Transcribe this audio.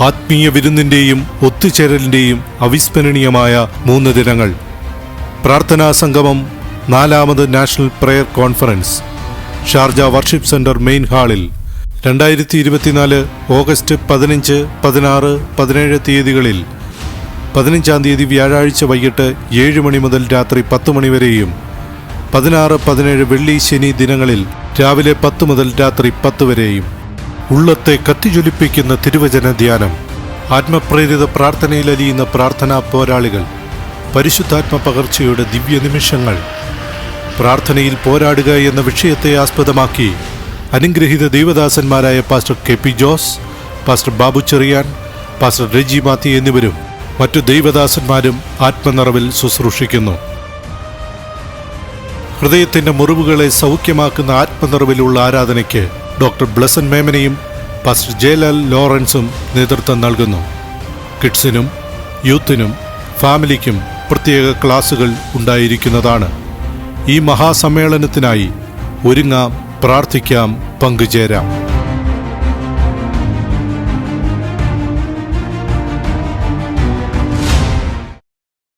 ആത്മീയ വിരുന്നിന്റെയും ഒത്തുചേരലിന്റെയും അവിസ്മരണീയമായ 3 ദിനങ്ങൾ. പ്രാർത്ഥനാ സംഗമം 4ാമത് national prayer conference Sharjah worship centre main ഹാളിൽ 2024 ഓഗസ്റ്റ് 15, 16, 17 തീയതികളിൽ 15-ാം തീയതി വ്യാഴാഴ്ച വൈകിട്ട് 7 മണി മുതൽ രാത്രി 10 മണി വരെയും 16, 17 വെള്ളി ശനി ദിനങ്ങളിൽ രാവിലെ 10 മുതൽ രാത്രി 10 വരെയും. ഉള്ളത്തെ കത്തിജ്വലിപ്പിക്കുന്ന തിരുവചന ധ്യാനം, ആത്മപ്രേരിത പ്രാർത്ഥനയിലലിയുന്ന പ്രാർത്ഥനാ പോരാളികൾ, പരിശുദ്ധാത്മ പകർച്ചയുടെ ദിവ്യ നിമിഷങ്ങൾ. പ്രാർത്ഥനയിൽ പോരാടുക എന്ന വിഷയത്തെ ആസ്പദമാക്കി അനുഗ്രഹീത ദൈവദാസന്മാരായ pastor KP Jose, pastor Babu Cherian, pastor Reji Mathi എന്നിവരും മറ്റു ദൈവദാസന്മാരും ആത്മനിറവിൽ ശുശ്രൂഷിക്കുന്നു. ഹൃദയത്തിന്റെ മുറിവുകളെ സൗഖ്യമാക്കുന്ന ആത്മനിറവിലുള്ള ആരാധനയ്ക്ക് ഡോക്ടർ ബ്ലസൻ മേമനയും പാസ്റ്റർ ജയലാൽ ലോറൻസും നേതൃത്വം നൽകുന്നു. കിഡ്സിനും യൂത്തിനും ഫാമിലിക്കും പ്രത്യേക ക്ലാസുകൾ ഉണ്ടായിരിക്കുന്നതാണ്. ഈ മഹാസമ്മേളനത്തിനായി ഒരുങ്ങാം, പ്രാർത്ഥിക്കാം, പങ്കുചേരാം.